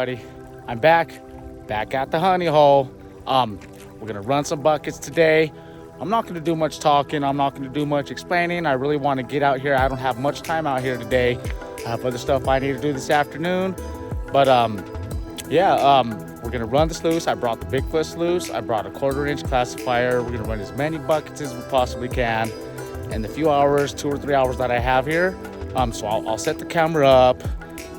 everybody. I'm back at the honey hole. We're gonna run some buckets today. I'm not gonna do much talking. I'm not gonna do much explaining. I really want to get out here. I don't have much time out here today. I have other stuff I need to do this afternoon. But we're gonna run the sluice. I brought the Bigfoot sluice. I brought a 1/4 inch classifier. We're gonna run as many buckets as we possibly can in the few hours, 2 or 3 hours that I have here. So I'll set the camera up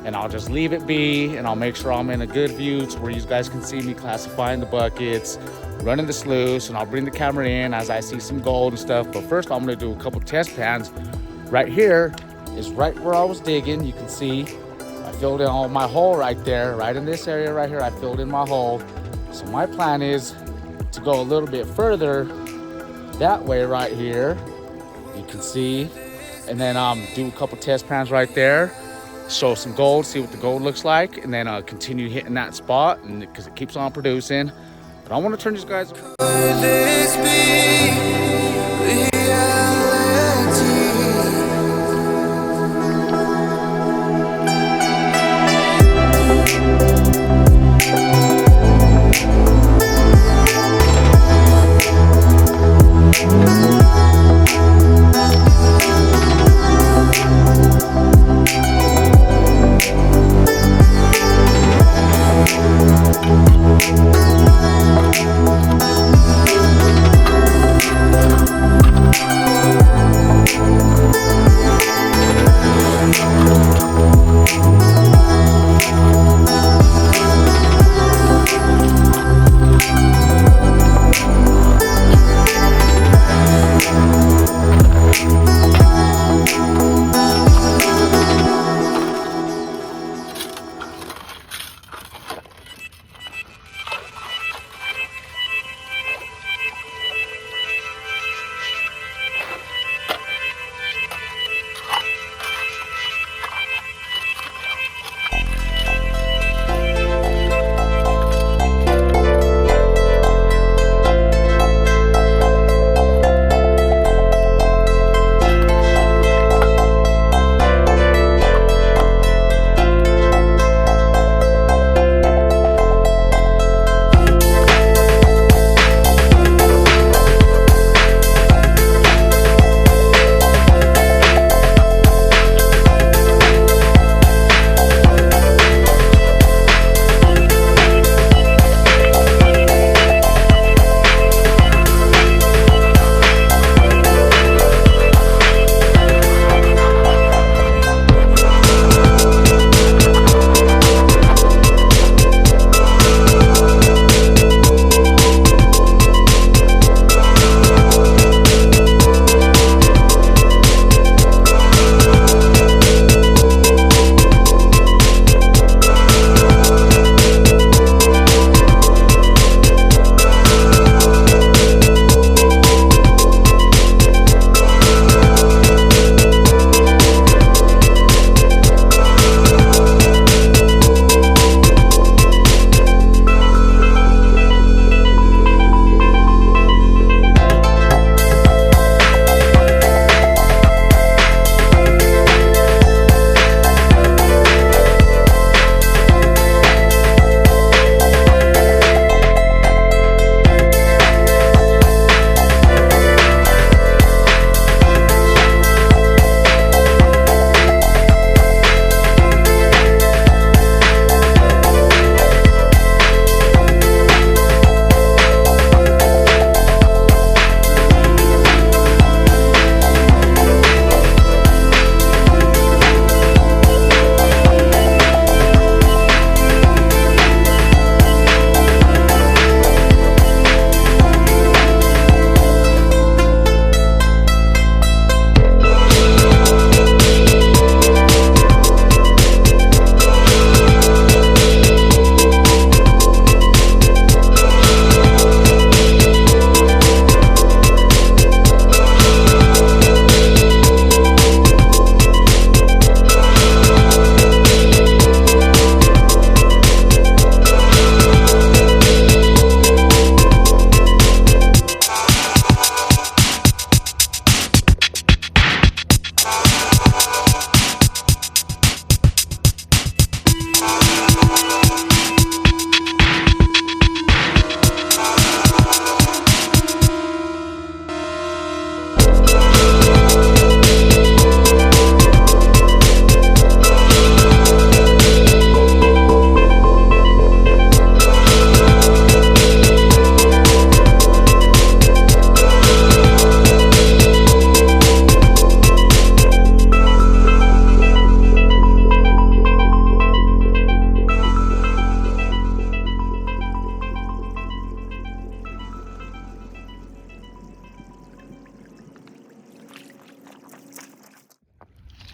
and I'll just leave it be, and I'll make sure I'm in a good view to where you guys can see me classifying the buckets, running the sluice, and I'll bring the camera in as I see some gold and stuff. But first I'm gonna do a couple test pans. Right here is right where I was digging. You can see I filled in all my hole right there, right in this area right here. I filled in my hole. So my plan is to go a little bit further that way right here. You can see, and then do a couple test pans right there. Show some gold, see what the gold looks like, and then continue hitting that spot, and because it keeps on producing. But I want to turn these guys.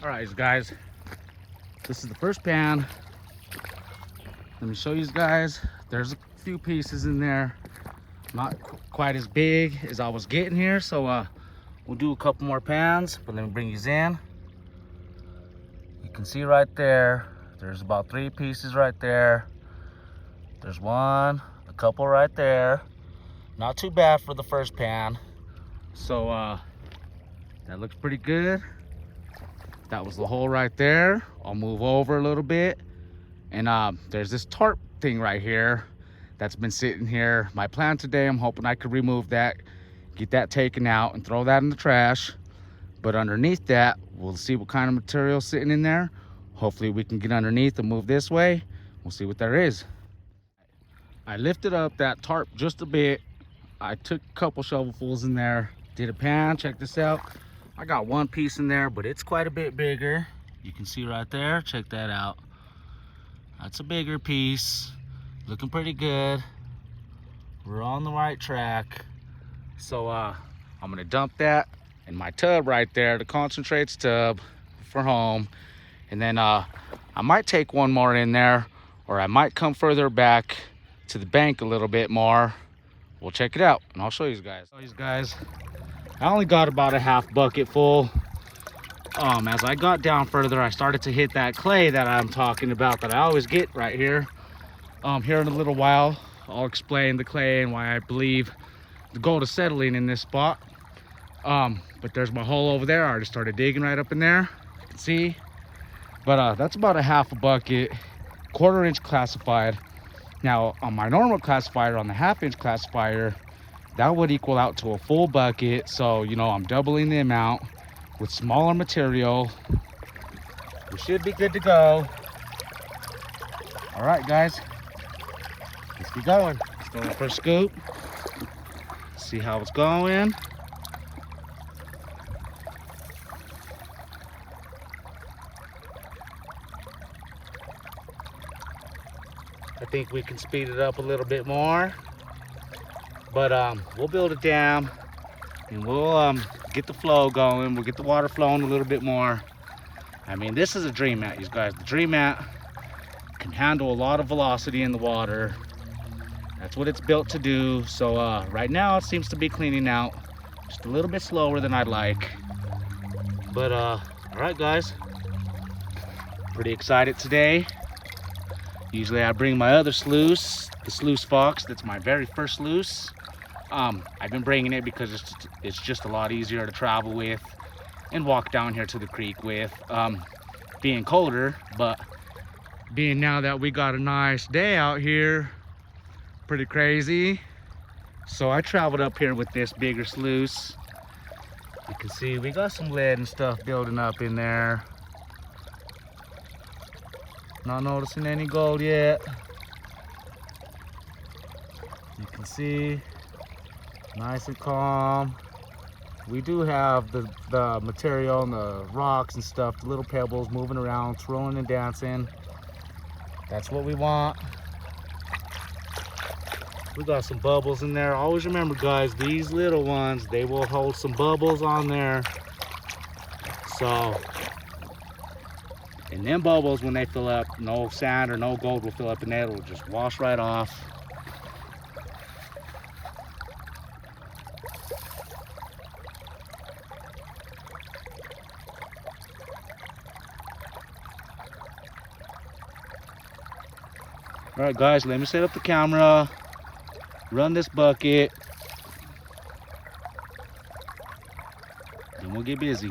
All right, guys, this is the first pan. Let me show you guys. There's a few pieces in there, not quite as big as I was getting here, so we'll do a couple more pans. But let me bring these in. You can see right there, there's about 3 pieces right there. There's one, a couple right there. Not too bad for the first pan. So that looks pretty good. That was the hole right there. I'll move over a little bit. And there's this tarp thing right here that's been sitting here. My plan today, I'm hoping I could remove that, get that taken out and throw that in the trash. But underneath that, we'll see what kind of material sitting in there. Hopefully we can get underneath and move this way. We'll see what there is. I lifted up that tarp just a bit. I took a couple shovelfuls in there, did a pan. Check this out. I got one piece in there, but it's quite a bit bigger. You can see right there, check that out. That's a bigger piece, looking pretty good. We're on the right track. So I'm gonna dump that in my tub right there, the concentrates tub for home. And then I might take one more in there, or I might come further back to the bank a little bit more. We'll check it out and I'll show you guys. I only got about a half bucket full. As I got down further, I started to hit that clay that I'm talking about, that I always get right here. Here in a little while, I'll explain the clay and why I believe the gold is settling in this spot. But there's my hole over there. I already started digging right up in there, you can see. But that's about a half a bucket, 1/4 inch classified. Now on my normal classifier, on the 1/2 inch classifier, that would equal out to a full bucket. So, you know, I'm doubling the amount with smaller material. We should be good to go. All right, guys, let's get going. Let's go for a scoop, see how it's going. I think we can speed it up a little bit more, but we'll build a dam and we'll get the flow going. We'll get the water flowing a little bit more. I mean, this is a dream mat, you guys. The dream mat can handle a lot of velocity in the water. That's what it's built to do. So right now it seems to be cleaning out just a little bit slower than I'd like. But all right, guys, pretty excited today. Usually I bring my other sluice, the Sluice Fox. That's my very first sluice. I've been bringing it because it's just a lot easier to travel with and walk down here to the creek with, being colder. But being now that we got a nice day out here, pretty crazy. So I traveled up here with this bigger sluice. You can see we got some lead and stuff building up in there. Not noticing any gold yet. You can see, nice and calm. We do have the material and the rocks and stuff, the little pebbles moving around, swirling and dancing. That's what we want. We got some bubbles in there. Always remember, guys, these little ones, they will hold some bubbles on there. So, and them bubbles, when they fill up, no sand or no gold will fill up in there. It'll just wash right off. All right, guys, let me set up the camera, run this bucket, then we'll get busy.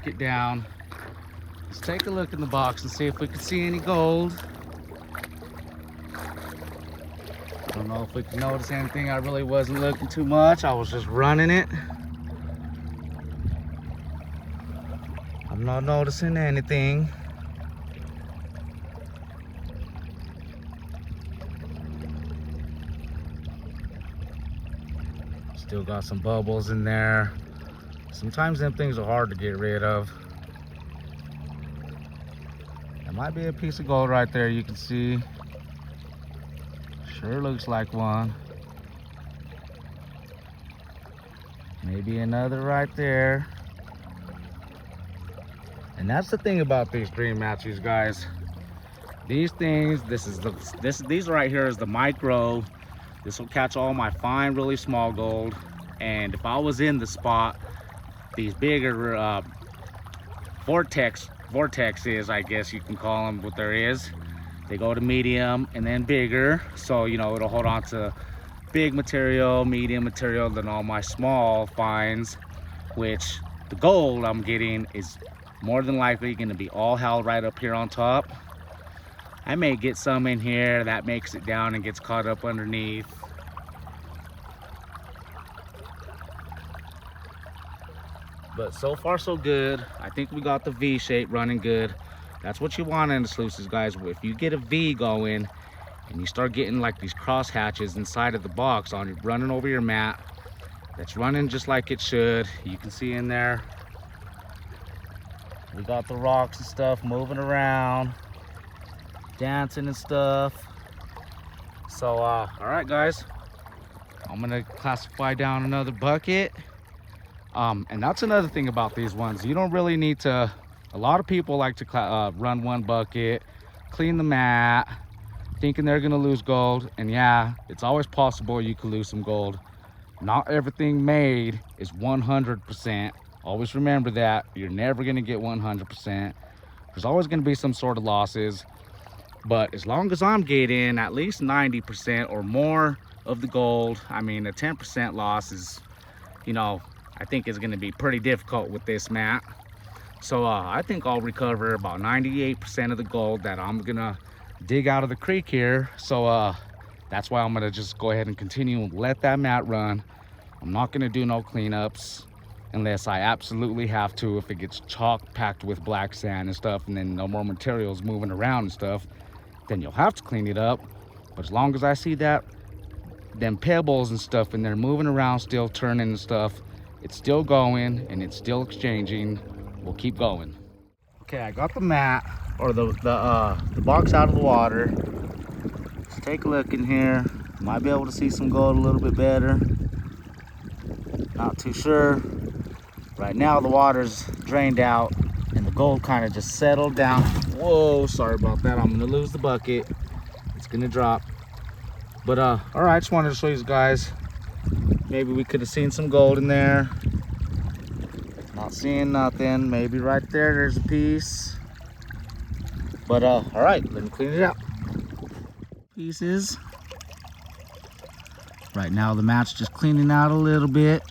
bucket down. Let's take a look in the box and see if we can see any gold. I don't know if we can notice anything. I really wasn't looking too much. I was just running it. I'm not noticing anything. Still got some bubbles in there. Sometimes them things are hard to get rid of. There might be a piece of gold right there you can see. Sure looks like one. Maybe another right there. And that's the thing about these dream matches, guys. These things, these right here is the micro. This will catch all my fine, really small gold. And if I was in the spot, these bigger vortexes, I guess you can call them what there is. They go to medium and then bigger. So, you know, it'll hold on to big material, medium material, then all my small finds, which the gold I'm getting is more than likely going to be all held right up here on top. I may get some in here that makes it down and gets caught up underneath. But so far so good. I think we got the V shape running good. That's what you want in the sluices, guys. If you get a V going and you start getting like these cross hatches inside of the box on running over your mat, that's running just like it should. You can see in there we got the rocks and stuff moving around, dancing and stuff. So all right, guys, I'm gonna classify down another bucket. And that's another thing about these ones. You don't really need to, a lot of people like to run one bucket, clean the mat, thinking they're gonna lose gold. And yeah, it's always possible you could lose some gold. Not everything made is 100%. Always remember that. You're never gonna get 100%. There's always gonna be some sort of losses. But as long as I'm getting at least 90% or more of the gold, I mean, a 10% loss is, you know, I think is gonna be pretty difficult with this mat. So I think I'll recover about 98% of the gold that I'm gonna dig out of the creek here. So that's why I'm gonna just go ahead and continue and let that mat run. I'm not gonna do no cleanups unless I absolutely have to. If it gets chalk packed with black sand and stuff, and then no more materials moving around and stuff, then you'll have to clean it up. But as long as I see that them pebbles and stuff and they're moving around, still turning and stuff, it's still going and it's still exchanging, we'll keep going. Okay, I got the mat or the box out of the water. Let's take a look in here. Might be able to see some gold a little bit better. Not too sure. Right now the water's drained out and the gold kind of just settled down. Whoa, sorry about that. I'm gonna lose the bucket. It's gonna drop. But all right, just wanted to show you guys. Maybe we could have seen some gold in there. Not seeing nothing. Maybe right there, there's a piece. But all right, let me clean it out. Pieces. Right now the mat's just cleaning out a little bit.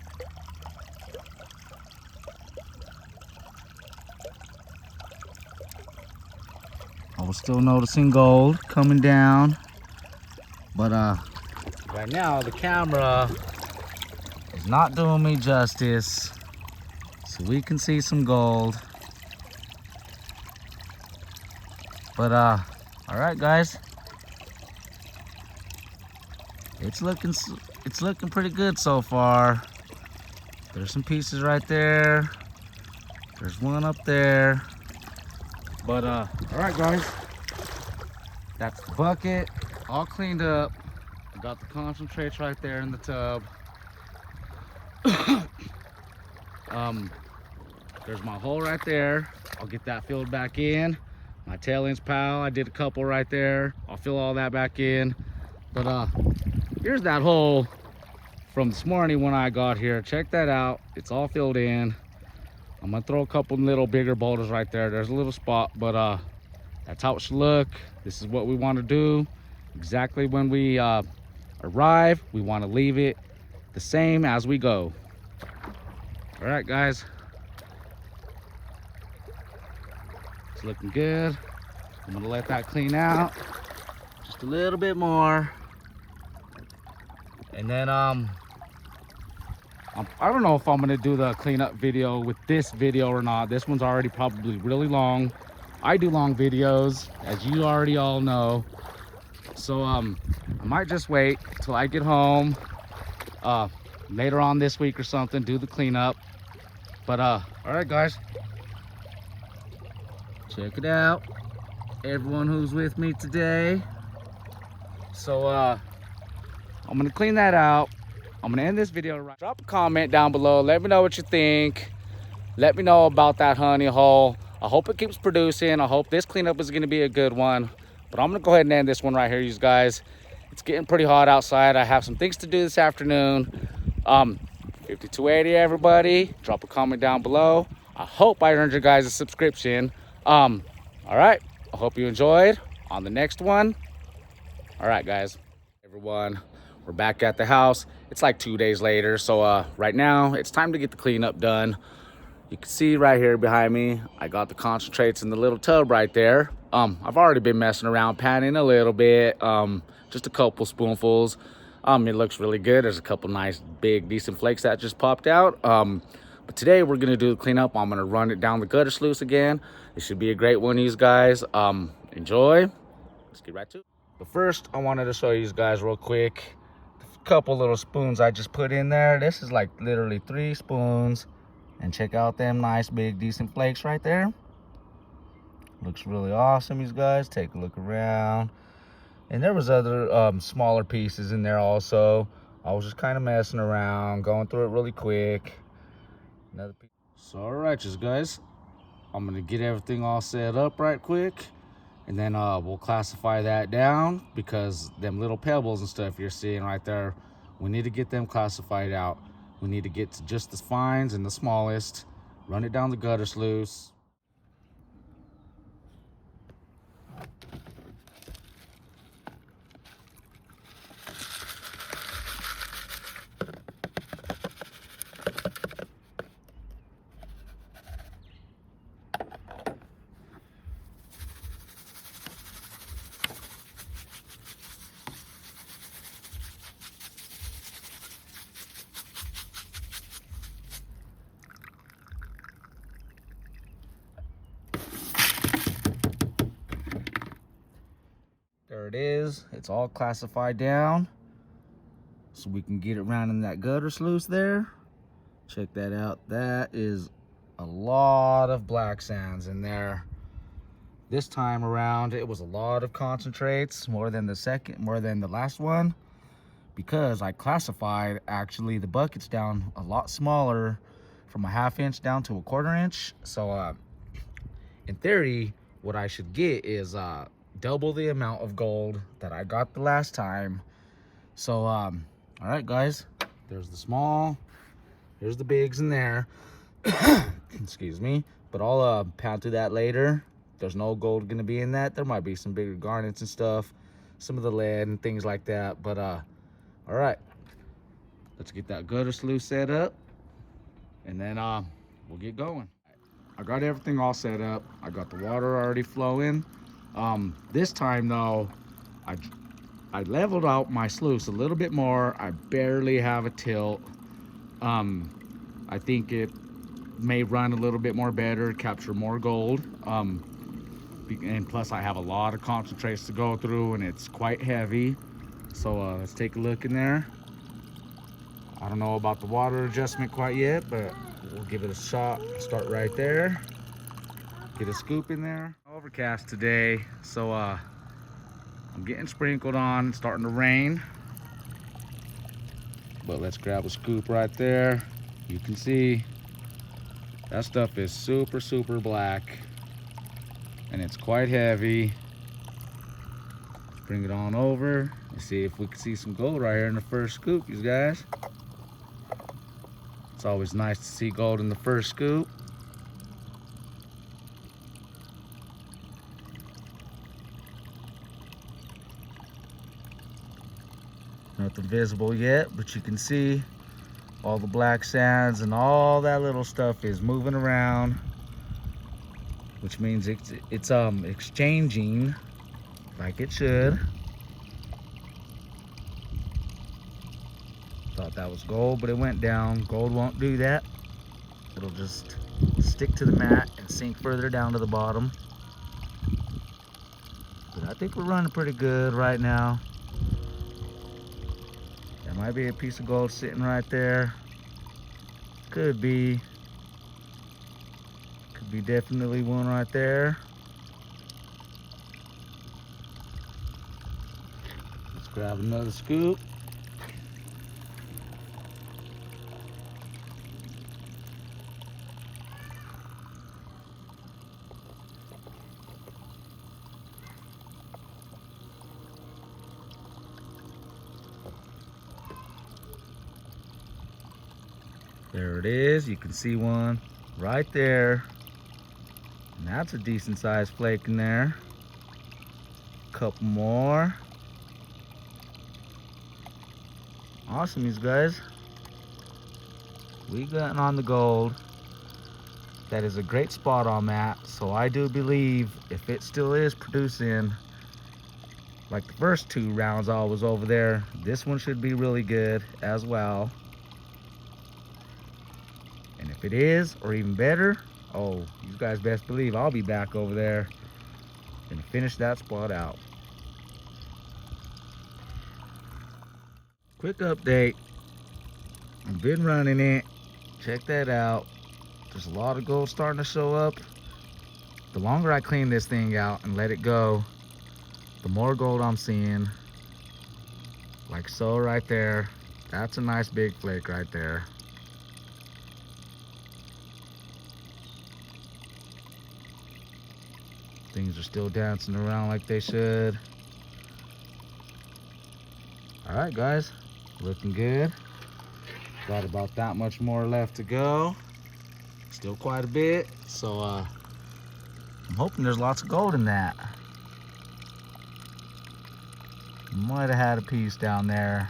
I was still noticing gold coming down. But right now the camera is not doing me justice. So we can see some gold. But all right, guys. It's looking pretty good so far. There's some pieces right there. There's one up there. But all right, guys. That's the bucket all cleaned up. Got the concentrates right there in the tub. There's my hole right there. I'll get that filled back in. My tailings pile, I did a couple right there. I'll fill all that back in. But here's that hole from this morning when I got here. Check that out. It's all filled in. I'm gonna throw a couple little bigger boulders right there. There's a little spot, but that's how it should look. This is what we want to do. Exactly when we arrive, we want to leave it the same as we go. All right, guys. It's looking good. I'm gonna let that clean out just a little bit more. And then I don't know if I'm gonna do the cleanup video with this video or not. This one's already probably really long. I do long videos, as you already all know. So I might just wait till I get home later on this week or something, do the cleanup. But all right guys, check it out, everyone who's with me today. So I'm gonna clean that out. I'm gonna end this video right. Drop a comment down below, let me know what you think. Let me know about that honey hole. I hope it keeps producing. I hope this cleanup is gonna be a good one. But I'm gonna go ahead and end this one right here, you guys. It's getting pretty hot outside. I have some things to do this afternoon. 5280 everybody. Drop a comment down below. I hope I earned you guys a subscription. All right, I hope you enjoyed. On the next one. All right guys, everyone, we're back at the house. It's like 2 days later, so right now it's time to get the cleanup done. You can see right here behind me, I got the concentrates in the little tub right there. I've already been messing around, panning a little bit, just a couple spoonfuls. It looks really good. There's a couple nice, big, decent flakes that just popped out. But today we're gonna do the cleanup. I'm gonna run it down the gutter sluice again. It should be a great one, you guys. Enjoy. Let's get right to it. But first, I wanted to show you guys real quick a couple little spoons I just put in there. This is like literally 3 spoons. And check out them nice, big, decent flakes right there. Looks really awesome, you guys. Take a look around. And there was other smaller pieces in there also. I was just kind of messing around, going through it really quick. Another piece. So, all right, you guys. I'm going to get everything all set up right quick. And then we'll classify that down, because them little pebbles and stuff you're seeing right there, we need to get them classified out. We need to get to just the fines and the smallest, run it down the gutter sluice. There it is. It's all classified down, so we can get it around in that gutter sluice there. Check that out. That is a lot of black sands in there. This time around, it was a lot of concentrates, more than the last one, because I classified actually the buckets down a lot smaller, from a 1/2 inch down to a 1/4 inch. So in theory, what I should get is double the amount of gold that I got the last time. So all right guys, there's the small, here's the bigs in there. Excuse me, but I'll pound through that later. There's no gold gonna be in that. There might be some bigger garnets and stuff, some of the lead and things like that, but all right, let's get that gutter sluice set up, and then we'll get going. I got everything all set up. I got the water already flowing. This time though, I leveled out my sluice a little bit more. I barely have a tilt. I think it may run a little bit more better, capture more gold. And plus I have a lot of concentrates to go through, and it's quite heavy. So let's take a look in there. I don't know about the water adjustment quite yet, but we'll give it a shot. Start right there. Get a scoop in there. Overcast today, so I'm getting sprinkled on. It's starting to rain, but let's grab a scoop right there. You can see that stuff is super black, and it's quite heavy. Let's bring it on over and see if we can see some gold right here in the first scoop, you guys. It's always nice to see gold in the first scoop. Nothing visible yet, but you can see all the black sands and all that little stuff is moving around. which means it's exchanging like it should. Thought that was gold, but it went down. Gold won't do that. It'll just stick to the mat and sink further down to the bottom. But I think we're running pretty good right now. There might be a piece of gold sitting right there. Could be. Could be definitely one right there. Let's grab another scoop. There it is. You can see one right there. And that's a decent sized flake in there. Couple more. Awesome, these guys. We gotten on the gold. That is a great spot on that. So I do believe if it still is producing like the first 2 rounds I was over there, this one should be really good as well. And if it is, or even better, oh, you guys best believe I'll be back over there and finish that spot out. Quick update. I've been running it. Check that out. There's a lot of gold starting to show up. The longer I clean this thing out and let it go, the more gold I'm seeing. Like so right there. That's a nice big flake right there. Things are still dancing around like they should. All right, guys, looking good. Got about that much more left to go. Still quite a bit, so I'm hoping there's lots of gold in that. Might have had a piece down there.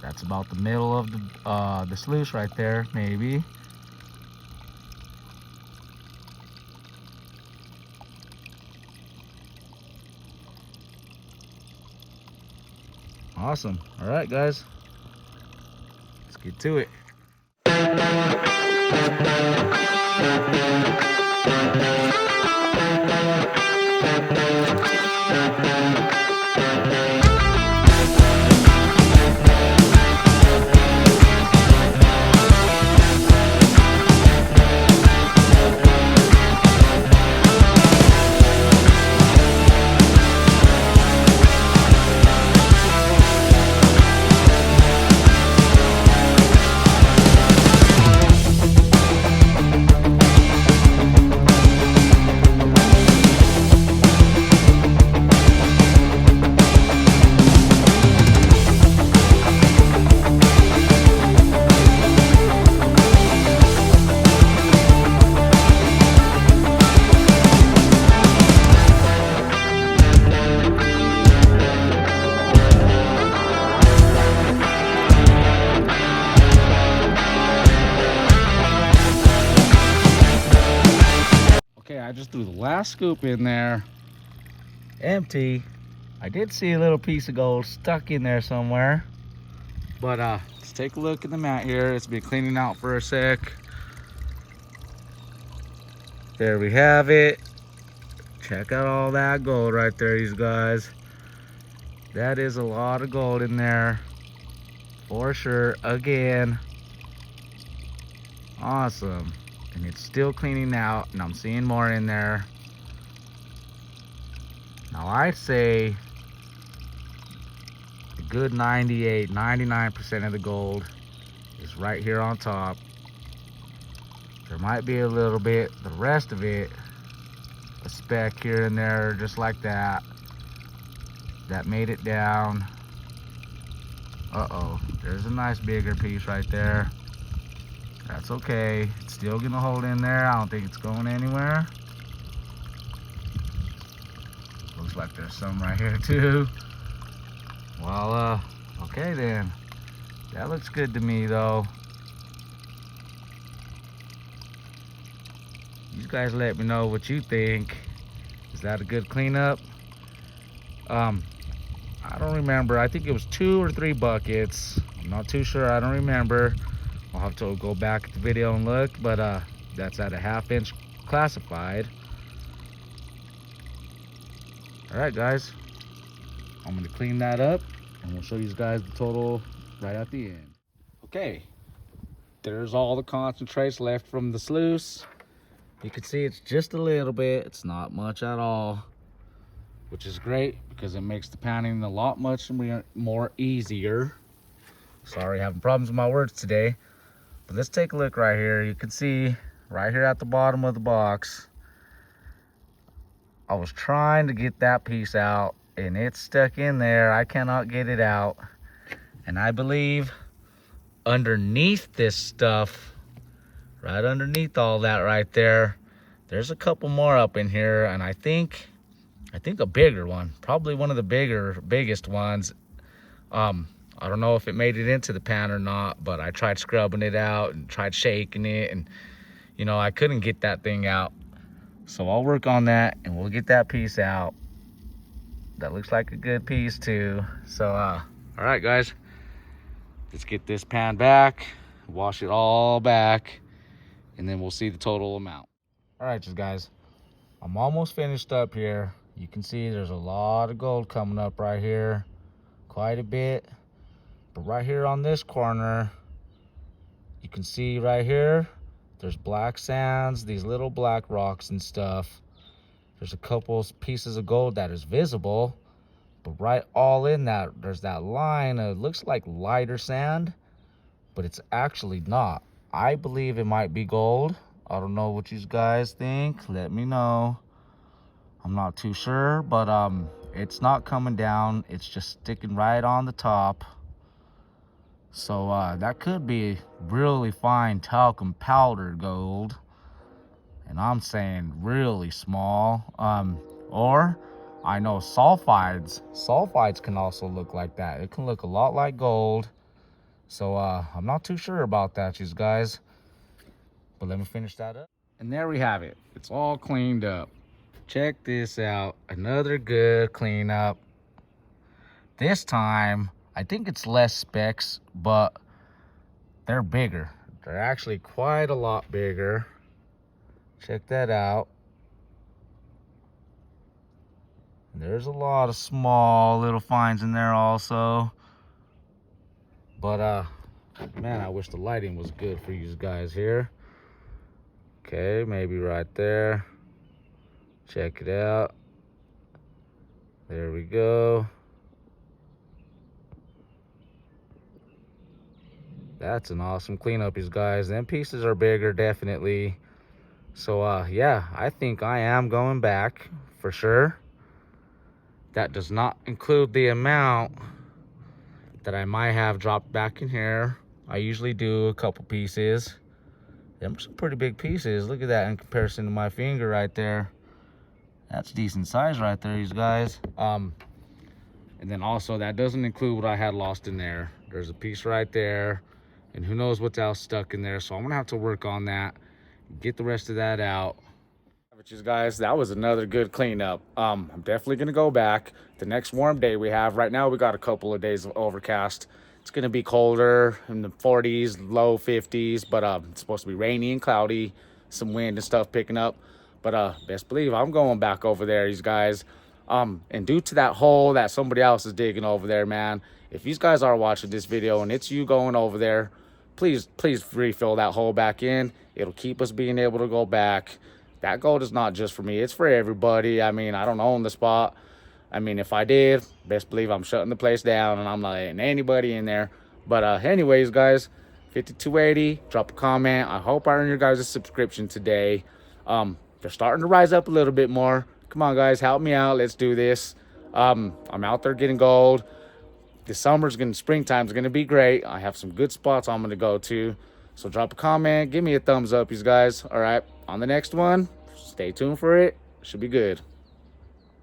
That's about the middle of the sluice right there, maybe. Awesome. All right, guys, let's get to it. Okay, I just threw the last scoop in there. Empty. I did see a little piece of gold stuck in there somewhere. But let's take a look at the mat here. It's been cleaning out for a sec. There we have it. Check out all that gold right there, you guys. That is a lot of gold in there. For sure, again. Awesome. And it's still cleaning out, and I'm seeing more in there. Now I say a good 98, 99% of the gold is right here on top. There might be a little bit, the rest of it, a speck here and there, just like that. That made it down. Uh-oh, there's a nice bigger piece right there. That's okay. It's still gonna hold in there. I don't think it's going anywhere. Looks like there's some right here too. Well, okay then. That looks good to me though. These You guys let me know what you think. Is that a good cleanup? I don't remember. I think it was 2 or 3 buckets. I'm not too sure. I don't remember. I'll have to go back at the video and look, but that's at a 1/2 inch classified. All right, guys. I'm gonna clean that up and we'll show you guys the total right at the end. Okay, there's all the concentrates left from the sluice. You can see it's just a little bit. It's not much at all, which is great because it makes the pounding a lot much more easier. Sorry, having problems with my words today. But let's take a look right here. You can see right here at the bottom of the box, I was trying to get that piece out and it's stuck in there. I cannot get it out. And I believe underneath this stuff, right underneath all that right there, there's a couple more up in here, and I think a bigger one, probably one of the biggest ones. I don't know if it made it into the pan or not, but I tried scrubbing it out and tried shaking it, and you know, I couldn't get that thing out. So I'll work on that and we'll get that piece out. That looks like a good piece too. So all right, guys, let's get this pan back, wash it all back, and then we'll see the total amount. All right, you guys, I'm almost finished up here. You can see there's a lot of gold coming up right here, quite a bit. But right here on this corner, you can see right here, there's black sands, these little black rocks and stuff. There's a couple pieces of gold that is visible, but right all in that, there's that line. It looks like lighter sand, but it's actually not. I believe it might be gold. I don't know what you guys think. Let me know. I'm not too sure, but it's not coming down. It's just sticking right on the top. So that could be really fine talcum powder gold, and I'm saying really small. Or I know sulfides can also look like that. It can look a lot like gold. So I'm not too sure about that, you guys, but let me finish that up. And there we have it. It's all cleaned up. Check this out, another good cleanup. This time I think it's less specks, but they're bigger. They're actually quite a lot bigger. Check that out. There's a lot of small little finds in there also. But man, I wish the lighting was good for you guys here. Okay, maybe right there. Check it out. There we go. That's an awesome cleanup, you guys. Them pieces are bigger, definitely. So yeah, I think I am going back for sure. That does not include the amount that I might have dropped back in here. I usually do a couple pieces. Them are some pretty big pieces. Look at that in comparison to my finger right there. That's decent size right there, you guys. And then also that doesn't include what I had lost in there. There's a piece right there, and who knows what's else stuck in there. So I'm gonna have to work on that, get the rest of that out. But you guys, that was another good cleanup. I'm definitely gonna go back. The next warm day we have right now, we got a couple of days of overcast. It's gonna be colder in the 40s, low 50s, but it's supposed to be rainy and cloudy, some wind and stuff picking up. But best believe I'm going back over there, you guys. And due to that hole that somebody else is digging over there, man, if you guys are watching this video and it's you going over there, please refill that hole back in. It'll keep us being able to go back. That gold is not just for me, it's for everybody. I mean, I don't own the spot. I mean, if I did, best believe I'm shutting the place down and I'm not letting anybody in there. But anyways, guys, 5280, drop a comment. I hope I earned your guys' subscription today. They're starting to rise up a little bit more. Come on, guys, help me out. Let's do this. I'm out there getting gold. The springtime's gonna be great. I have some good spots I'm gonna go to. So drop a comment, give me a thumbs up, you guys. All right, on the next one, stay tuned for it. Should be good.